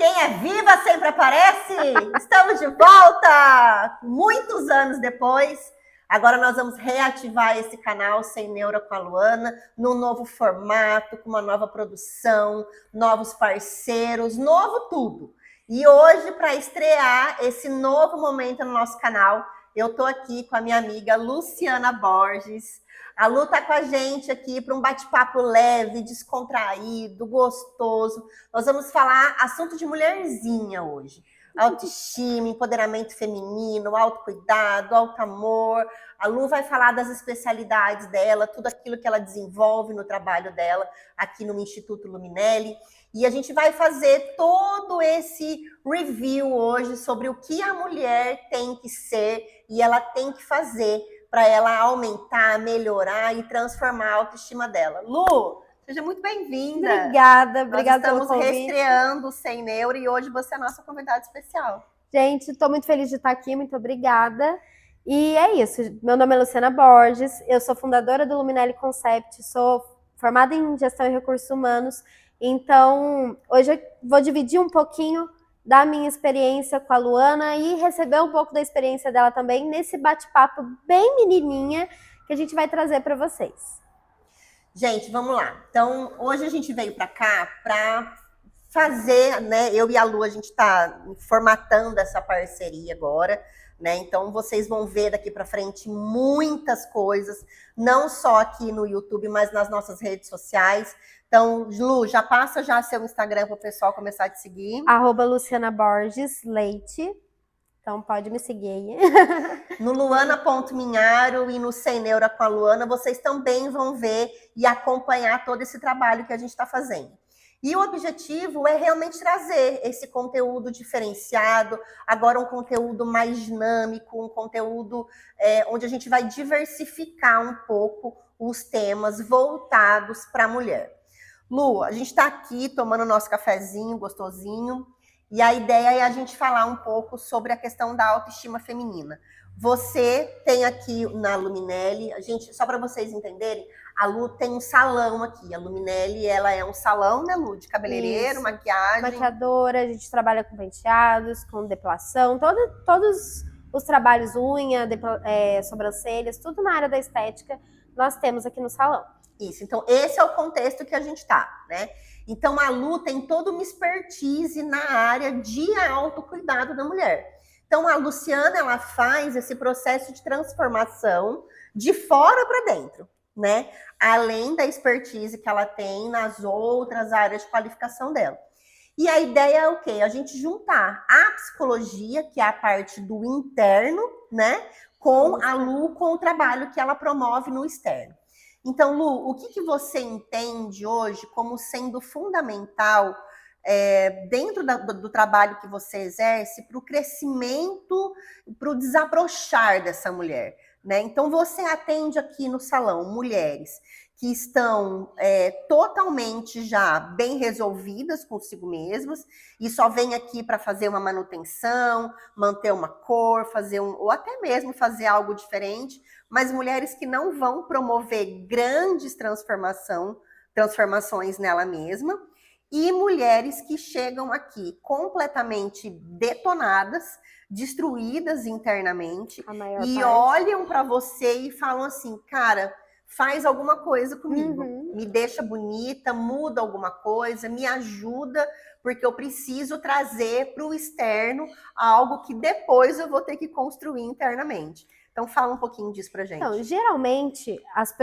Quem é viva sempre aparece! Estamos de volta! Muitos anos depois. Agora nós vamos reativar esse canal Sem Neura com a Luana, num novo formato, com uma nova produção, novos parceiros, novo tudo. E hoje, para estrear esse novo momento no nosso canal, eu tô aqui com a minha amiga Luciana Borges. A Lu tá com a gente aqui para um bate-papo leve, descontraído, gostoso. Nós vamos falar assunto de mulherzinha hoje. Autoestima, empoderamento feminino, autocuidado, auto-amor. A Lu vai falar das especialidades dela, tudo aquilo que ela desenvolve no trabalho dela aqui no Instituto Luminelli. E a gente vai fazer todo esse review hoje sobre o que a mulher tem que ser e ela tem que fazer para ela aumentar, melhorar e transformar a autoestima dela. Lu, seja muito bem-vinda. Obrigada pelo convite. Nós estamos reestreando o Sem Neuro e hoje você é a nossa convidada especial. Gente, estou muito feliz de estar aqui, muito obrigada. E é isso, meu nome é Luciana Borges, eu sou fundadora do Luminelli Concept, sou formada em Gestão e Recursos Humanos, então hoje eu vou dividir um pouquinho da minha experiência com a Luana e receber um pouco da experiência dela também nesse bate-papo bem menininha que a gente vai trazer para vocês. Gente, vamos lá. Então, hoje a gente veio para cá para fazer, né? Eu e a Lu, a gente está formatando essa parceria agora, né? Então, vocês vão ver daqui para frente muitas coisas, não só aqui no YouTube, mas nas nossas redes sociais. Então, Lu, já passa já seu Instagram para o pessoal começar a te seguir. @Luciana Borges Leite. Então, pode me seguir aí. No Luana.Minharo e no Sem Neura com a Luana, vocês também vão ver e acompanhar todo esse trabalho que a gente está fazendo. E o objetivo é realmente trazer esse conteúdo diferenciado, agora um conteúdo mais dinâmico, um conteúdo onde a gente vai diversificar um pouco os temas voltados para a mulher. Lu, a gente está aqui tomando nosso cafezinho gostosinho e a ideia é a gente falar um pouco sobre a questão da autoestima feminina. Você tem aqui na Luminelli, a gente, só para vocês entenderem, a Lu tem um salão aqui. A Luminelli, ela é um salão, né, Lu? De cabeleireiro, Isso. maquiagem. Maquiadora, a gente trabalha com penteados, com depilação, todos os trabalhos, unha, sobrancelhas, tudo na área da estética, nós temos aqui no salão. Isso, então esse é o contexto que a gente tá, né? Então a Lu tem toda uma expertise na área de autocuidado da mulher. Então a Luciana, ela faz esse processo de transformação de fora para dentro, né? Além da expertise que ela tem nas outras áreas de qualificação dela. E a ideia é o quê? A gente juntar a psicologia, que é a parte do interno, né? Com a Lu, com o trabalho que ela promove no externo. Então, Lu, o que você entende hoje como sendo fundamental dentro do trabalho que você exerce para o crescimento, para o desabrochar dessa mulher, né? Então, você atende aqui no salão mulheres que estão totalmente já bem resolvidas consigo mesmas e só vêm aqui para fazer uma manutenção, manter uma cor, ou até mesmo fazer algo diferente, mas mulheres que não vão promover grandes transformações nela mesma, e mulheres que chegam aqui completamente detonadas, destruídas internamente, e olham para você e falam assim, cara, faz alguma coisa comigo, me deixa bonita, muda alguma coisa, me ajuda, porque eu preciso trazer para o externo algo que depois eu vou ter que construir internamente. Então, fala um pouquinho disso pra gente. Então, geralmente, as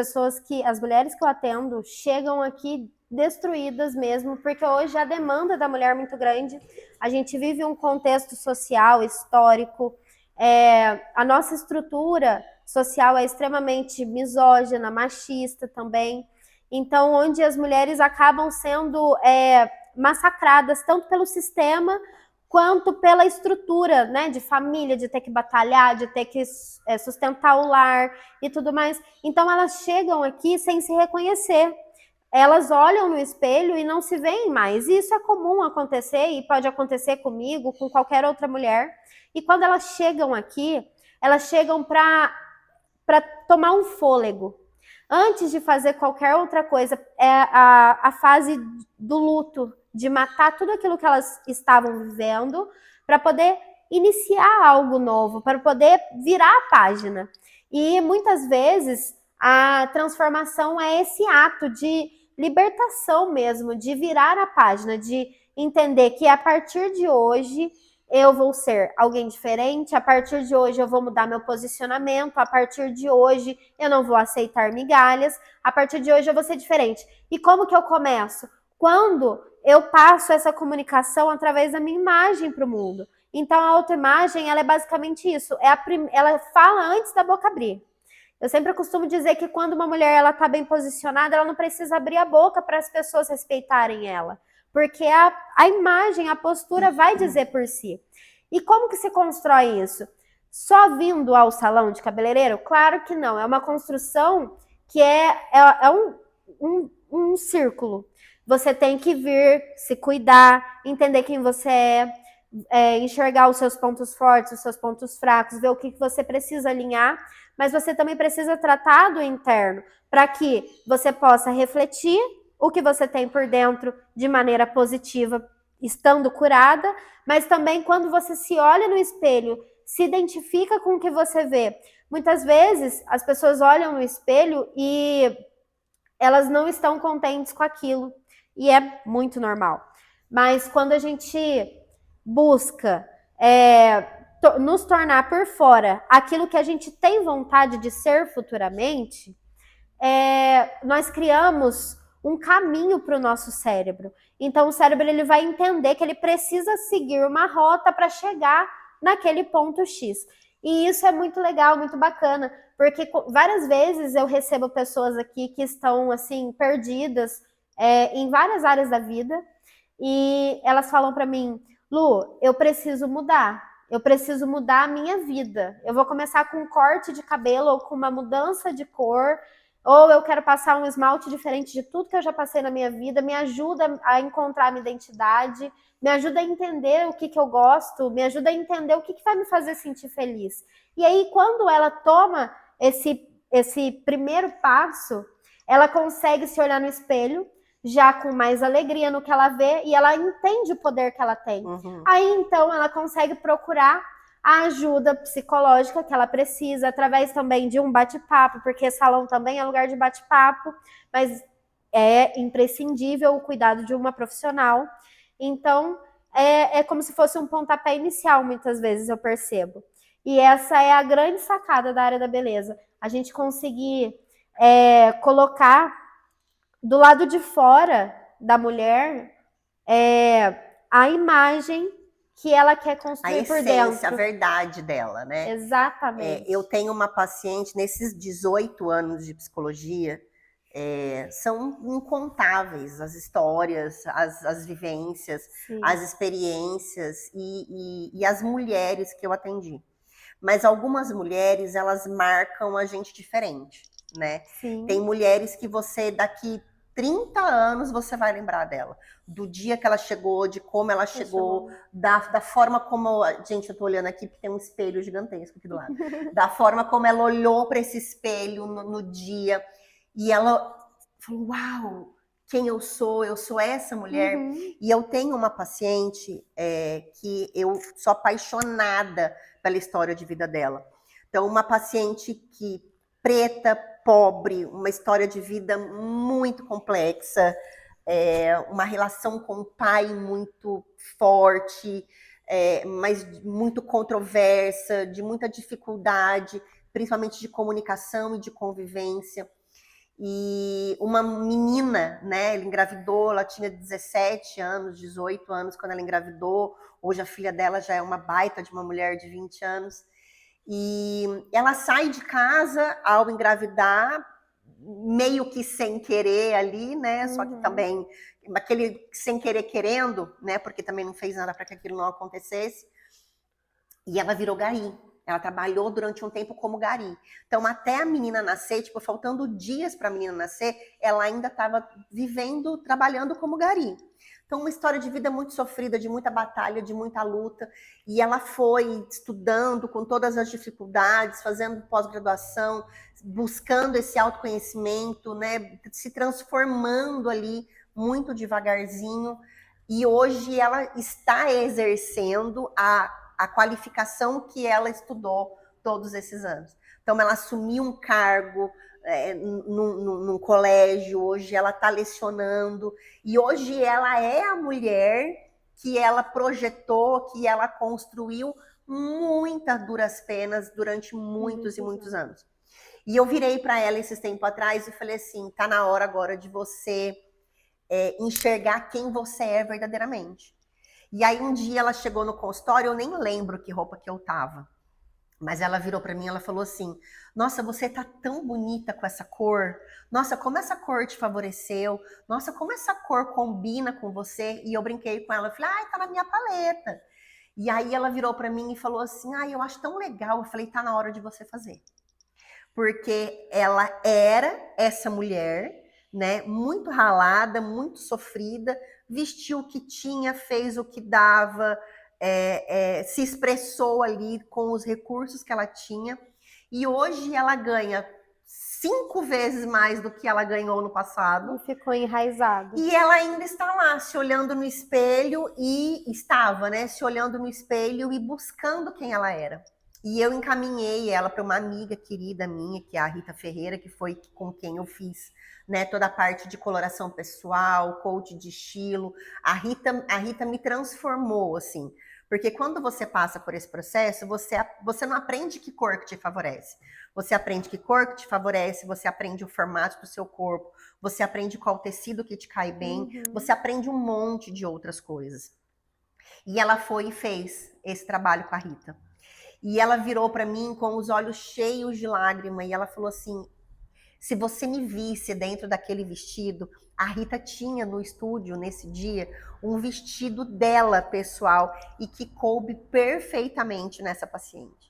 mulheres que eu atendo chegam aqui destruídas mesmo, porque hoje a demanda da mulher é muito grande. A gente vive um contexto social, histórico. A nossa estrutura social é extremamente misógina, machista também. Então, onde as mulheres acabam sendo massacradas tanto pelo sistema quanto pela estrutura, né, de família, de ter que batalhar, de ter que sustentar o lar e tudo mais. Então elas chegam aqui sem se reconhecer. Elas olham no espelho e não se veem mais. E isso é comum acontecer e pode acontecer comigo, com qualquer outra mulher. E quando elas chegam aqui, elas chegam para tomar um fôlego. Antes de fazer qualquer outra coisa, é a fase do luto, de matar tudo aquilo que elas estavam vivendo para poder iniciar algo novo, para poder virar a página. E muitas vezes a transformação é esse ato de libertação mesmo, de virar a página, de entender que a partir de hoje eu vou ser alguém diferente, a partir de hoje eu vou mudar meu posicionamento, a partir de hoje eu não vou aceitar migalhas, a partir de hoje eu vou ser diferente. E como que eu começo? Quando eu passo essa comunicação através da minha imagem para o mundo. Então a autoimagem, ela é basicamente isso, ela fala antes da boca abrir. Eu sempre costumo dizer que quando uma mulher ela está bem posicionada, ela não precisa abrir a boca para as pessoas respeitarem ela, porque a imagem, a postura vai dizer por si. E como que se constrói isso? Só vindo ao salão de cabeleireiro? Claro que não, é uma construção que é um círculo. Você tem que vir, se cuidar, entender quem você enxergar os seus pontos fortes, os seus pontos fracos, ver o que você precisa alinhar, mas você também precisa tratar do interno, para que você possa refletir o que você tem por dentro de maneira positiva, estando curada, mas também quando você se olha no espelho, se identifica com o que você vê. Muitas vezes as pessoas olham no espelho e elas não estão contentes com aquilo, e é muito normal. Mas quando a gente busca nos tornar por fora aquilo que a gente tem vontade de ser futuramente, nós criamos um caminho para o nosso cérebro. Então o cérebro ele vai entender que ele precisa seguir uma rota para chegar naquele ponto X. E isso é muito legal, muito bacana, porque várias vezes eu recebo pessoas aqui que estão assim perdidas em várias áreas da vida e elas falam para mim: Lu, eu preciso mudar a minha vida. Eu vou começar com um corte de cabelo ou com uma mudança de cor, ou eu quero passar um esmalte diferente de tudo que eu já passei na minha vida. Me ajuda a encontrar a minha identidade, me ajuda a entender o que eu gosto, me ajuda a entender o que vai me fazer sentir feliz. E aí, quando ela toma esse primeiro passo, ela consegue se olhar no espelho, já com mais alegria no que ela vê, e ela entende o poder que ela tem. Uhum. Aí, então, ela consegue procurar a ajuda psicológica que ela precisa, através também de um bate-papo, porque salão também é lugar de bate-papo, mas é imprescindível o cuidado de uma profissional. Então, é como se fosse um pontapé inicial, muitas vezes, eu percebo. E essa é a grande sacada da área da beleza. A gente conseguir colocar do lado de fora da mulher a imagem que ela quer construir por dentro. A essência, a verdade dela, né? Exatamente. Eu tenho uma paciente, nesses 18 anos de psicologia, são incontáveis as histórias, as vivências, Sim. as experiências e as mulheres que eu atendi. Mas algumas mulheres, elas marcam a gente diferente, né? Sim. Tem mulheres que você, daqui 30 anos, você vai lembrar dela. Do dia que ela chegou, de como ela chegou, da forma como... Gente, eu tô olhando aqui porque tem um espelho gigantesco aqui do lado. Da forma como ela olhou para esse espelho no dia. E ela falou, uau, quem eu sou essa mulher. Uhum. E eu tenho uma paciente que eu sou apaixonada pela história de vida dela. Então, uma paciente que preta, pobre, uma história de vida muito complexa, uma relação com o pai muito forte, mas muito controversa, de muita dificuldade, principalmente de comunicação e de convivência. E uma menina, né, ela engravidou, ela tinha 17 anos, 18 anos quando ela engravidou, hoje a filha dela já é uma baita de uma mulher de 20 anos, e ela sai de casa ao engravidar, meio que sem querer ali, né, só que também, aquele sem querer querendo, né, porque também não fez nada para que aquilo não acontecesse, e ela virou gari. Ela trabalhou durante um tempo como gari. Então, até a menina nascer, tipo, faltando dias para a menina nascer, ela ainda estava vivendo, trabalhando como gari. Então, uma história de vida muito sofrida, de muita batalha, de muita luta. E ela foi estudando com todas as dificuldades, fazendo pós-graduação, buscando esse autoconhecimento, né, se transformando ali muito devagarzinho. E hoje ela está exercendo a qualificação que ela estudou todos esses anos. Então, ela assumiu um cargo num colégio, hoje ela está lecionando, e hoje ela é a mulher que ela projetou, que ela construiu muitas duras penas durante muitos e muitos anos. E eu virei para ela esses tempos atrás e falei assim, tá na hora agora de você enxergar quem você é verdadeiramente. E aí um dia ela chegou no consultório, eu nem lembro que roupa que eu tava, mas ela virou para mim e ela falou assim, nossa, você tá tão bonita com essa cor, nossa, como essa cor te favoreceu, nossa, como essa cor combina com você. E eu brinquei com ela, eu falei, ai, tá na minha paleta. E aí ela virou para mim e falou assim, ai, eu acho tão legal. Eu falei, tá na hora de você fazer. Porque ela era essa mulher, né, muito ralada, muito sofrida, vestiu o que tinha, fez o que dava, se expressou ali com os recursos que ela tinha, e hoje ela ganha 5 vezes mais do que ela ganhou no passado. E ficou enraizado. E ela ainda está lá, se olhando no espelho, e estava, né, se olhando no espelho e buscando quem ela era. E eu encaminhei ela para uma amiga querida minha, que é a Rita Ferreira, que foi com quem eu fiz, né, toda a parte de coloração pessoal, coach de estilo. A Rita me transformou, assim, porque quando você passa por esse processo, você não aprende que cor que te favorece. Você aprende que cor que te favorece, você aprende o formato do seu corpo, você aprende qual tecido que te cai bem, você aprende um monte de outras coisas. E ela foi e fez esse trabalho com a Rita. E ela virou para mim com os olhos cheios de lágrima e ela falou assim, se você me visse dentro daquele vestido, a Rita tinha no estúdio nesse dia um vestido dela pessoal e que coube perfeitamente nessa paciente.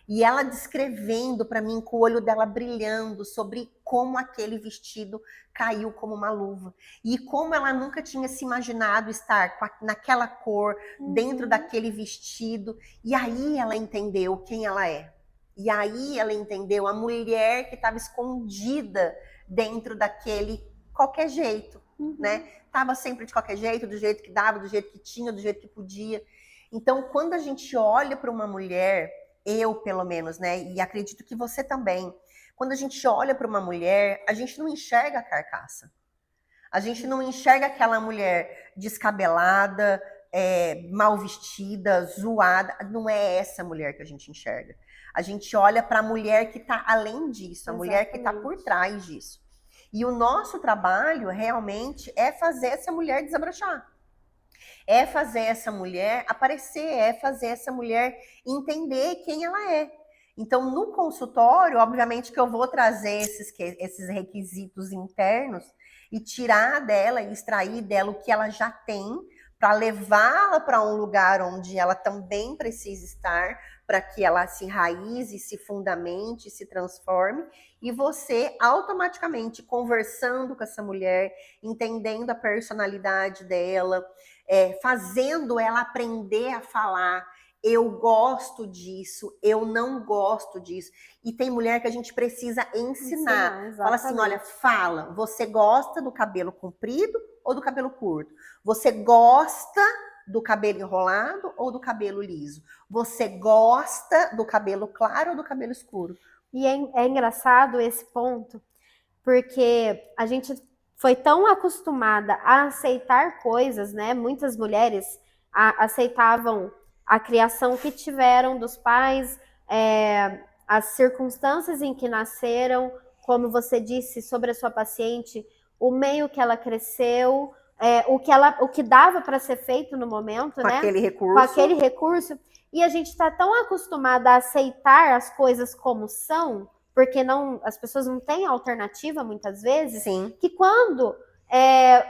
E ela descrevendo para mim com o olho dela brilhando sobre como aquele vestido caiu como uma luva. E como ela nunca tinha se imaginado estar naquela cor, dentro daquele vestido. E aí ela entendeu quem ela é. E aí ela entendeu a mulher que estava escondida dentro daquele qualquer jeito, né? Tava sempre de qualquer jeito, do jeito que dava, do jeito que tinha, do jeito que podia. Então, quando a gente olha para uma mulher, eu pelo menos, né? E acredito que você também, quando a gente olha para uma mulher, a gente não enxerga a carcaça. A gente não enxerga aquela mulher descabelada, mal vestida, zoada. Não é essa mulher que a gente enxerga. A gente olha para a mulher que está além disso, a mulher que está por trás disso. E o nosso trabalho realmente é fazer essa mulher desabrochar. É fazer essa mulher aparecer, é fazer essa mulher entender quem ela é. Então, no consultório, obviamente que eu vou trazer esses requisitos internos e tirar dela e extrair dela o que ela já tem para levá-la para um lugar onde ela também precisa estar, para que ela se enraize, se fundamente, se transforme, e você automaticamente conversando com essa mulher, entendendo a personalidade dela, fazendo ela aprender a falar, eu gosto disso, eu não gosto disso. E tem mulher que a gente precisa ensinar. Fala assim, olha, fala, você gosta do cabelo comprido ou do cabelo curto? Você gosta do cabelo enrolado ou do cabelo liso? Você gosta do cabelo claro ou do cabelo escuro? E é engraçado esse ponto, porque a gente foi tão acostumada a aceitar coisas, né? Muitas mulheres aceitavam a criação que tiveram dos pais, as circunstâncias em que nasceram, como você disse sobre a sua paciente, o meio que ela cresceu, o que dava para ser feito no momento, com né? Aquele recurso. Com aquele recurso. E a gente está tão acostumada a aceitar as coisas como são, porque as pessoas não têm alternativa muitas vezes, Sim. que quando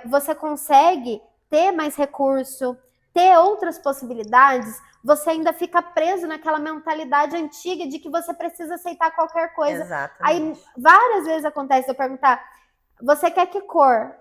você consegue ter mais recurso, ter outras possibilidades, você ainda fica preso naquela mentalidade antiga de que você precisa aceitar qualquer coisa. Exatamente. Aí várias vezes acontece de eu perguntar, você quer que cor?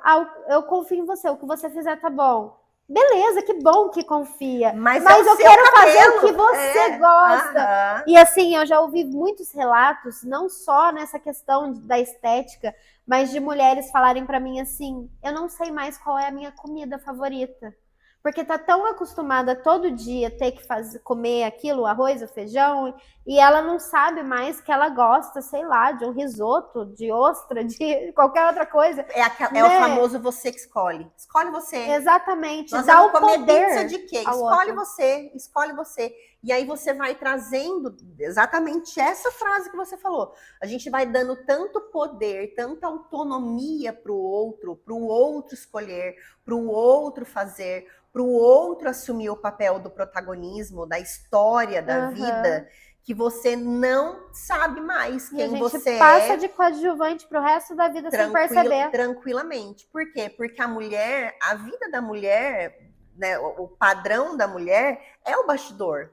Eu confio em você, o que você fizer tá bom. Beleza, que bom que confia. Mas eu quero fazer o que você gosta. E assim, eu já ouvi muitos relatos, não só nessa questão da estética, mas de mulheres falarem pra mim assim, eu não sei mais qual é a minha comida favorita. porque tá tão acostumada todo dia ter que comer aquilo, o arroz, o feijão, e ela não sabe mais que ela gosta, sei lá, de um risoto, de ostra, de qualquer outra coisa. É o famoso você que escolhe. Escolhe você. Exatamente. Nós Dá vamos o comer poder pizza de quê? ao Escolhe outro. você, escolhe você. E aí você vai trazendo exatamente essa frase que você falou. A gente vai dando tanto poder, tanta autonomia para o outro escolher, para o outro fazer, para o outro assumir o papel do protagonismo, da história, da vida, que você não sabe mais quem você passa de coadjuvante pro resto da vida sem perceber. Tranquilamente. Por quê? Porque a mulher, a vida da mulher, né, o padrão da mulher é o bastidor.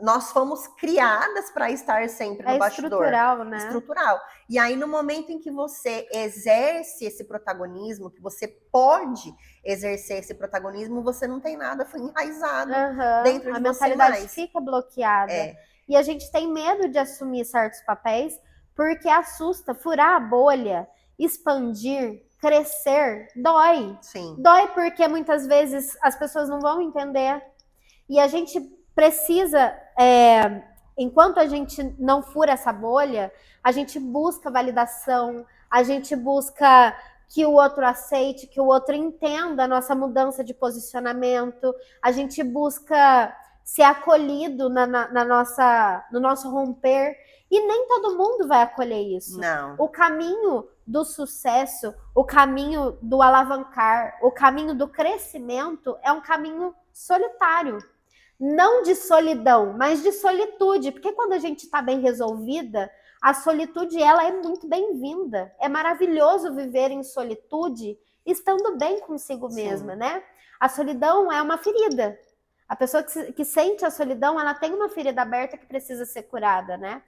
Nós fomos criadas para estar sempre no bastidor. Estrutural, né? Estrutural. E aí, no momento em que você exerce esse protagonismo, que você pode exercer esse protagonismo, você não tem nada, foi enraizado dentro de você. A mentalidade fica bloqueada. E a gente tem medo de assumir certos papéis porque assusta. Furar a bolha, expandir, crescer, dói. Sim. Dói porque muitas vezes as pessoas não vão entender. E a gente precisa, enquanto a gente não fura essa bolha, a gente busca validação, a gente busca que o outro aceite, que o outro entenda a nossa mudança de posicionamento, a gente busca ser acolhido no nosso romper, e nem todo mundo vai acolher isso. Não. O caminho do sucesso, o caminho do alavancar, o caminho do crescimento é um caminho solitário. Não de solidão, mas de solitude, porque quando a gente está bem resolvida, a solitude ela é muito bem-vinda. É maravilhoso viver em solitude, estando bem consigo mesma, né? A solidão é uma ferida. A pessoa que sente a solidão, ela tem uma ferida aberta que precisa ser curada, né?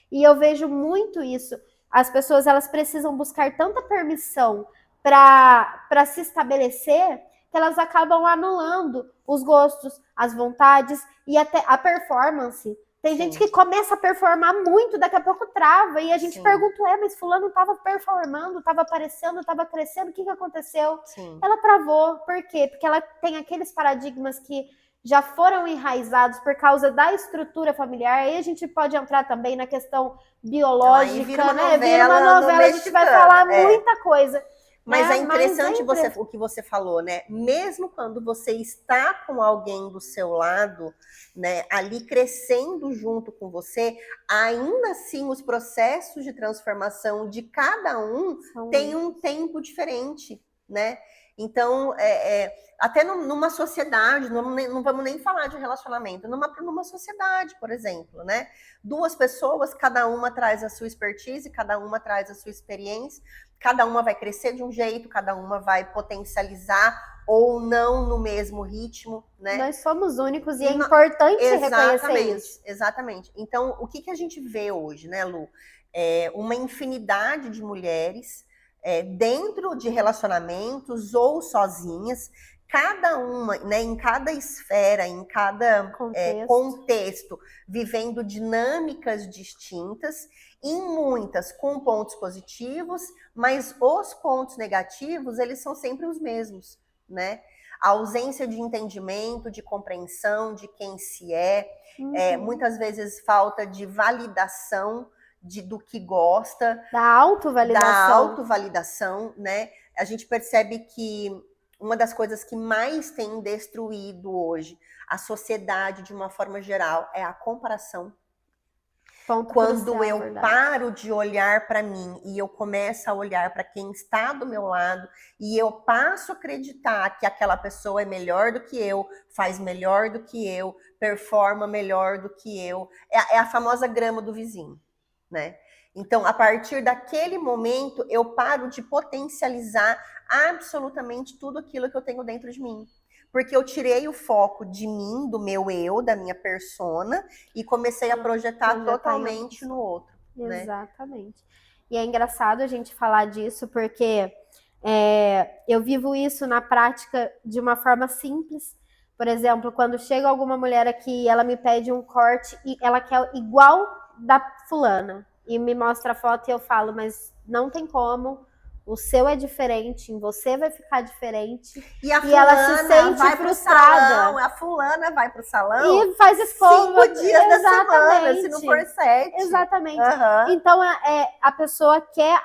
E eu vejo muito isso. As pessoas, elas precisam buscar tanta permissão para se estabelecer que elas acabam anulando os gostos, as vontades e até a performance. Tem gente que começa a performar muito, daqui a pouco trava, e a gente pergunta, mas fulano estava performando, estava aparecendo, estava crescendo, o que aconteceu? Ela travou, por quê? Porque ela tem aqueles paradigmas que já foram enraizados por causa da estrutura familiar. Aí a gente pode entrar também na questão biológica, vira uma né? Vira uma novela, a gente vai falar muita coisa. Mas é interessante o que você falou, né? Mesmo quando você está com alguém do seu lado, né, ali crescendo junto com você, ainda assim os processos de transformação de cada um tem um tempo diferente, né? Então, até numa sociedade, não vamos nem falar de relacionamento, numa sociedade, por exemplo, né? Duas pessoas, cada uma traz a sua expertise, cada uma traz a sua experiência, cada uma vai crescer de um jeito, cada uma vai potencializar ou não no mesmo ritmo, né? Nós somos únicos e é importante reconhecer isso. Exatamente. Então, o que a gente vê hoje, né, Lu? Uma infinidade de mulheres dentro de relacionamentos ou sozinhas, cada uma, né, em cada esfera, em cada contexto, vivendo dinâmicas distintas, em muitas com pontos positivos, mas os pontos negativos, eles são sempre os mesmos, né? A ausência de entendimento, de compreensão de quem se muitas vezes falta de validação do que gosta. Da autovalidação, né? A gente percebe que uma das coisas que mais tem destruído hoje a sociedade de uma forma geral é a comparação. Quando eu paro de olhar para mim e eu começo a olhar para quem está do meu lado e eu passo a acreditar que aquela pessoa é melhor do que eu, faz melhor do que eu, performa melhor do que eu, é a famosa grama do vizinho, né? Então, a partir daquele momento, eu paro de potencializar absolutamente tudo aquilo que eu tenho dentro de mim. Porque eu tirei o foco de mim, do meu eu, da minha persona, e comecei a projetar totalmente no outro. Exatamente. Né? E é engraçado a gente falar disso, porque eu vivo isso na prática de uma forma simples. Por exemplo, quando chega alguma mulher aqui, ela me pede um corte e ela quer igual da fulana. E me mostra a foto e eu falo, mas não tem como, o seu é diferente, em você vai ficar diferente. E a ela se sente vai frustrada. Salão, a fulana vai pro salão e faz escova 5 dias da semana, se não for 7. Exatamente. Então a pessoa quer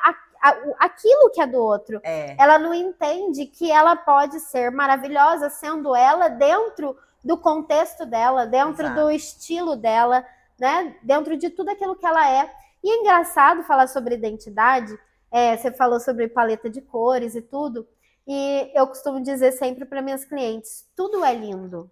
aquilo que é do outro. Ela não entende que ela pode ser maravilhosa sendo ela dentro do contexto dela, dentro do estilo dela, né? Dentro de tudo aquilo que ela é. E é engraçado falar sobre identidade. Você falou sobre paleta de cores e tudo. E eu costumo dizer sempre para minhas clientes, tudo é lindo.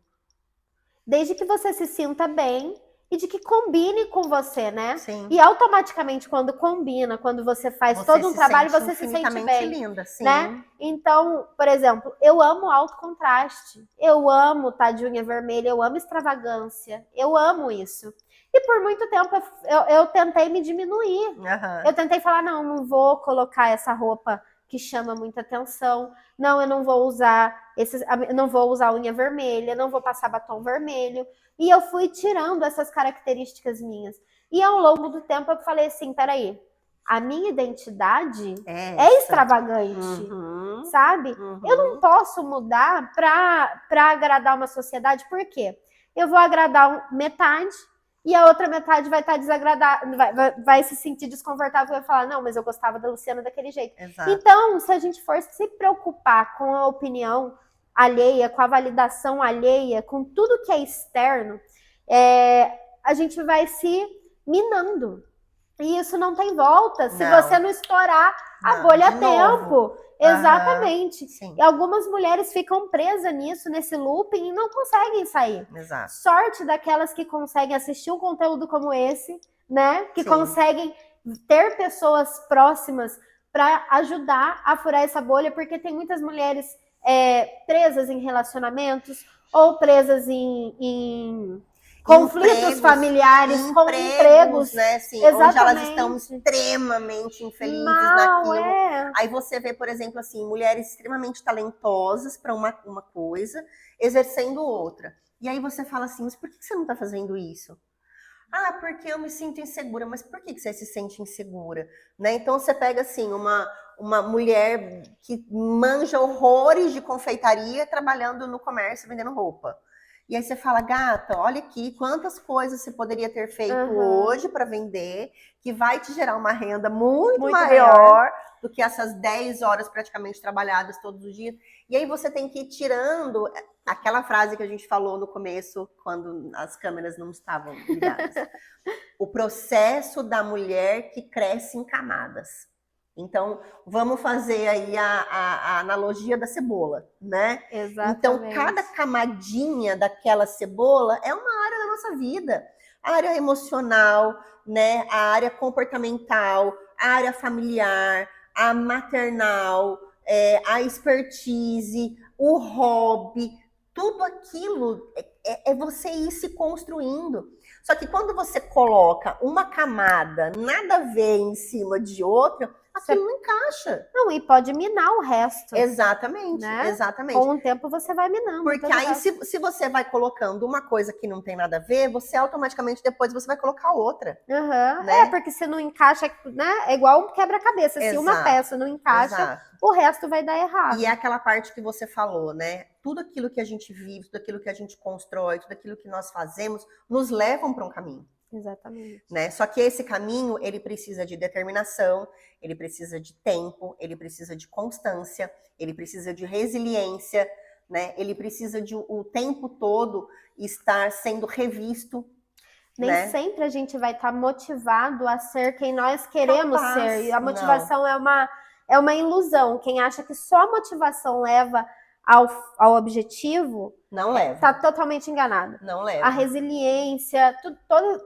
Desde que você se sinta bem e de que combine com você, né? Sim. E automaticamente, quando combina, quando você faz todo um trabalho, você se sente bem. Linda, sim. Né? Então, por exemplo, eu amo alto contraste. Eu amo estar de unha vermelha, eu amo extravagância. Eu amo isso. E por muito tempo eu tentei me diminuir. Eu tentei falar, não vou colocar essa roupa que chama muita atenção. Não, eu não vou usar unha vermelha, não vou passar batom vermelho. E eu fui tirando essas características minhas. E ao longo do tempo eu falei assim, peraí, a minha identidade é extravagante, sabe? Eu não posso mudar para agradar uma sociedade, por quê? Eu vou agradar metade e a outra metade vai estar desagradável, vai se sentir desconfortável e vai falar, não, mas eu gostava da Luciana daquele jeito. Então, se a gente for se preocupar com a opinião alheia, com a validação alheia, com tudo que é externo, a gente vai se minando. E isso não tem volta se você não estourar a bolha a tempo. Exatamente. E algumas mulheres ficam presas nisso, nesse looping, e não conseguem sair. Sorte daquelas que conseguem assistir um conteúdo como esse, né? Que conseguem ter pessoas próximas para ajudar a furar essa bolha, porque tem muitas mulheres presas em relacionamentos ou presas em conflitos familiares, com empregos, né? Sim, onde elas estão extremamente infelizes naquilo. Aí você vê, por exemplo, assim, mulheres extremamente talentosas para uma coisa, exercendo outra. E aí você fala assim, mas por que você não está fazendo isso? Ah, porque eu me sinto insegura. Mas por que você se sente insegura? Né? Então você pega assim, uma mulher que manja horrores de confeitaria trabalhando no comércio, vendendo roupa. E aí você fala, gata, olha aqui quantas coisas você poderia ter feito hoje para vender, que vai te gerar uma renda muito maior do que essas 10 horas praticamente trabalhadas todos os dias. E aí você tem que ir tirando aquela frase que a gente falou no começo, quando as câmeras não estavam ligadas. O processo da mulher que cresce em camadas. Então, vamos fazer aí a analogia da cebola, né? Exatamente. Então, cada camadinha daquela cebola é uma área da nossa vida. A área emocional, né? A área comportamental, a área familiar, a maternal, a expertise, o hobby, tudo aquilo é você ir se construindo. Só que quando você coloca uma camada nada a ver em cima de outra, aquilo não encaixa. Não, e pode minar o resto. Exatamente, né? Exatamente. Com o tempo você vai minando. Porque aí se você vai colocando uma coisa que não tem nada a ver, você automaticamente depois você vai colocar outra. Né? Porque se não encaixa, né? É igual um quebra-cabeça. Se uma peça não encaixa, o resto vai dar errado. E é aquela parte que você falou, né? Tudo aquilo que a gente vive, tudo aquilo que a gente constrói, tudo aquilo que nós fazemos, nos levam para um caminho. Exatamente. Né? Só que esse caminho, ele precisa de determinação, ele precisa de tempo, ele precisa de constância, ele precisa de resiliência, né? Ele precisa de o tempo todo estar sendo revisto. Nem sempre a gente vai estar motivado a ser quem nós queremos ser. E a motivação é uma ilusão. Quem acha que só a motivação leva ao objetivo, não leva. Está totalmente enganado. Não leva. A resiliência,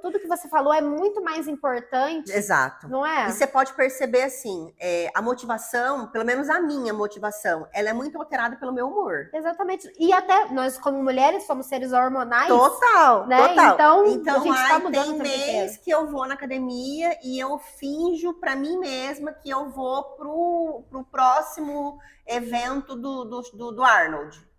tudo que você falou é muito mais importante. Exato. Não é? E você pode perceber assim, a motivação, pelo menos a minha motivação, ela é muito alterada pelo meu humor. Exatamente. E até nós, como mulheres, somos seres hormonais. Total, né? Total. Então a gente tá mudando tem mês que eu vou na academia e eu finjo pra mim mesma que eu vou pro próximo evento do Arnold.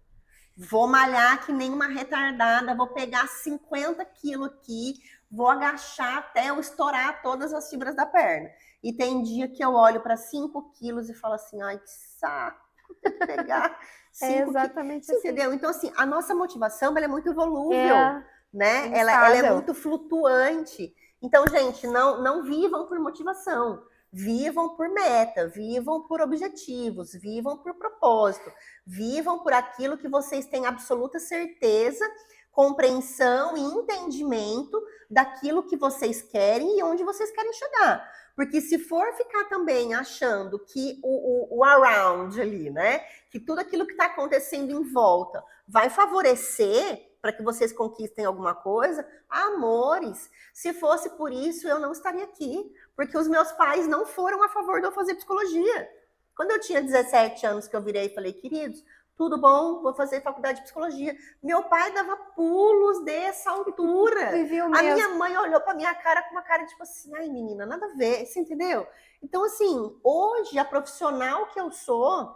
Vou malhar que nem uma retardada, vou pegar 50 quilos aqui, vou agachar até eu estourar todas as fibras da perna. E tem dia que eu olho para 5 quilos e falo assim, ai, que saco, tem que pegar 5 É exatamente quilos, assim. entendeu? Então, assim, a nossa motivação, ela é muito volúvel, né? É Ela é instável. muito flutuante. Então, gente, não vivam por motivação. Vivam por meta, vivam por objetivos, vivam por propósito, vivam por aquilo que vocês têm absoluta certeza, compreensão e entendimento daquilo que vocês querem e onde vocês querem chegar. Porque se for ficar também achando que o around ali, né? Que tudo aquilo que está acontecendo em volta vai favorecer para que vocês conquistem alguma coisa, amores, se fosse por isso eu não estaria aqui, porque os meus pais não foram a favor de eu fazer psicologia. Quando eu tinha 17 anos que eu virei e falei, queridos, tudo bom, vou fazer faculdade de psicologia. Meu pai dava pulos dessa altura. A minha mãe olhou para minha cara com uma cara tipo assim, ai menina, nada a ver, você entendeu? Então assim, hoje a profissional que eu sou,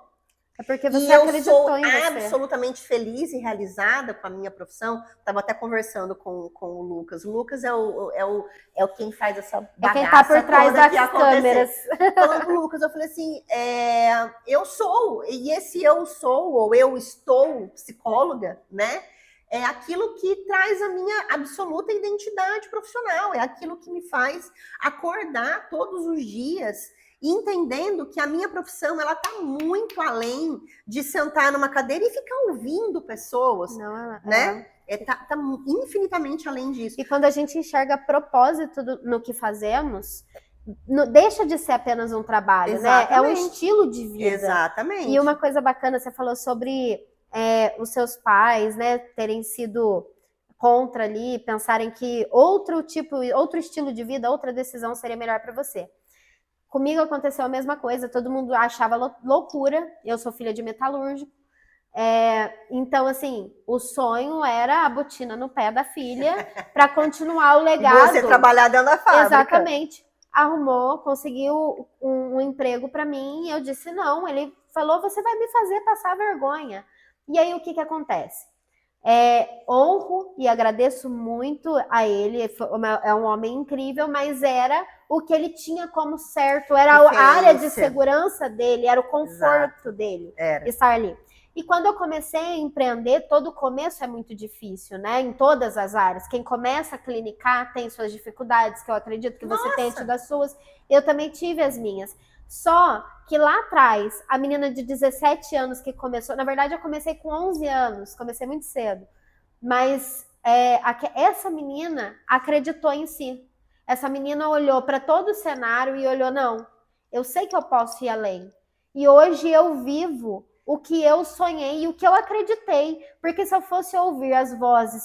É porque e você eu acreditou sou em você. absolutamente feliz e realizada com a minha profissão. Estava até conversando com o Lucas. O Lucas é o quem faz essa bagaça quem tá por trás toda das câmeras. Falando com o Lucas, eu falei assim, eu sou, e esse eu sou, ou eu estou psicóloga, né? É aquilo que traz a minha absoluta identidade profissional, é aquilo que me faz acordar todos os dias entendendo que a minha profissão ela está muito além de sentar numa cadeira e ficar ouvindo pessoas, Não, né? Tá infinitamente além disso. E quando a gente enxerga propósito no que fazemos, deixa de ser apenas um trabalho, Exatamente. né? É um estilo de vida. Exatamente. E uma coisa bacana, você falou sobre os seus pais, né, terem sido contra ali, pensarem que outro estilo de vida, outra decisão seria melhor para você. Comigo aconteceu a mesma coisa, todo mundo achava loucura, eu sou filha de metalúrgico, então assim, o sonho era a botina no pé da filha para continuar o legado. Você trabalhar dentro da fábrica. Exatamente. Arrumou, conseguiu um emprego para mim, e eu disse não, ele falou, você vai me fazer passar vergonha. E aí o que acontece? Honro e agradeço muito a ele, é um homem incrível, mas era o que ele tinha como certo, era a área de segurança dele, era o conforto dele estar ali. E quando eu comecei a empreender, todo começo é muito difícil, né? Em todas as áreas. Quem começa a clinicar tem suas dificuldades, que eu acredito que você tenha tido as suas. Eu também tive as minhas. Só que lá atrás, a menina de 17 anos que começou, na verdade eu comecei com 11 anos, comecei muito cedo, mas essa menina acreditou em si. Essa menina olhou para todo o cenário e olhou, não, eu sei que eu posso ir além. E hoje eu vivo o que eu sonhei e o que eu acreditei, porque se eu fosse ouvir as vozes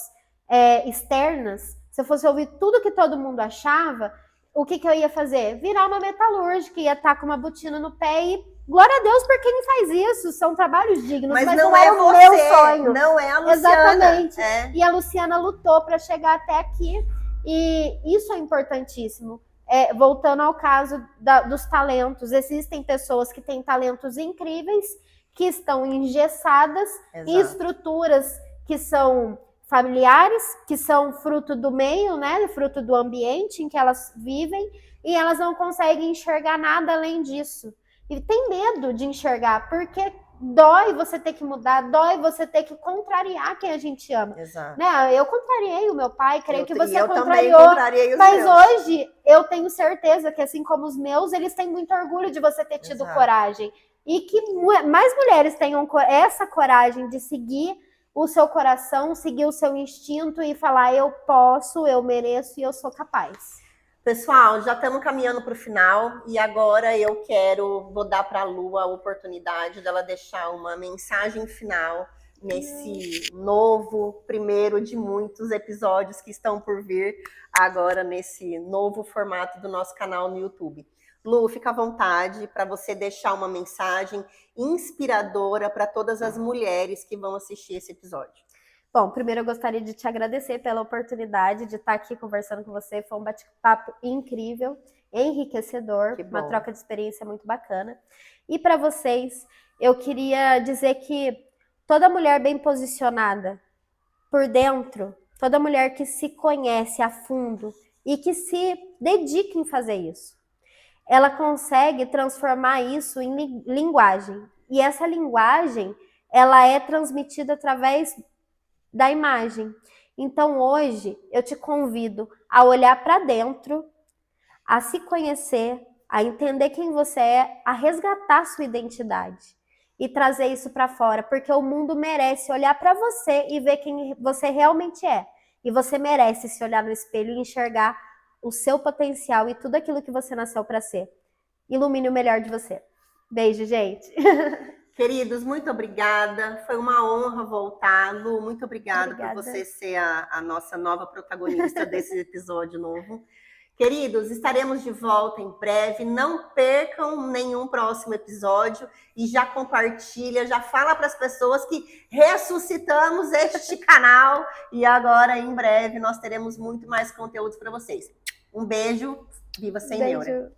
externas, se eu fosse ouvir tudo que todo mundo achava, o que eu ia fazer? Virar uma metalúrgica, ia estar com uma botina no pé e glória a Deus por quem faz isso, são trabalhos dignos, mas não é o meu sonho. Não é a Luciana. Exatamente. E a Luciana lutou para chegar até aqui, e isso é importantíssimo. Voltando ao caso dos talentos, existem pessoas que têm talentos incríveis, que estão engessadas em estruturas que são familiares, que são fruto do meio, né, fruto do ambiente em que elas vivem, e elas não conseguem enxergar nada além disso. E tem medo de enxergar, porque dói você ter que mudar, dói você ter que contrariar quem a gente ama. Exato. Né? Eu contrariei o meu pai, creio que você contrariou, mas hoje eu tenho certeza que, assim como os meus, eles têm muito orgulho de você ter tido coragem. E que mais mulheres tenham essa coragem de seguir o seu coração, seguir o seu instinto e falar, eu posso, eu mereço e eu sou capaz. Pessoal, já estamos caminhando para o final e agora vou dar para a Lu a oportunidade dela deixar uma mensagem final nesse novo, primeiro de muitos episódios que estão por vir agora nesse novo formato do nosso canal no YouTube. Lu, fica à vontade para você deixar uma mensagem inspiradora para todas as mulheres que vão assistir esse episódio. Bom, primeiro eu gostaria de te agradecer pela oportunidade de estar aqui conversando com você. Foi um bate-papo incrível, enriquecedor, uma troca de experiência muito bacana. E para vocês, eu queria dizer que Toda mulher bem posicionada por dentro, toda mulher que se conhece a fundo e que se dedica em fazer isso, ela consegue transformar isso em linguagem. E essa linguagem, ela é transmitida através da imagem. Então hoje eu te convido a olhar para dentro, a se conhecer, a entender quem você é, a resgatar sua identidade e trazer isso para fora, porque o mundo merece olhar para você e ver quem você realmente é. E você merece se olhar no espelho e enxergar o seu potencial e tudo aquilo que você nasceu para ser. Ilumine o melhor de você. Beijo, gente. Queridos, muito obrigada. Foi uma honra voltar. Lu, muito obrigada por você ser a nossa nova protagonista desse episódio novo. Queridos, estaremos de volta em breve. Não percam nenhum próximo episódio e já compartilha, já fala para as pessoas que ressuscitamos este canal e agora em breve nós teremos muito mais conteúdos para vocês. Um beijo, viva sem neura.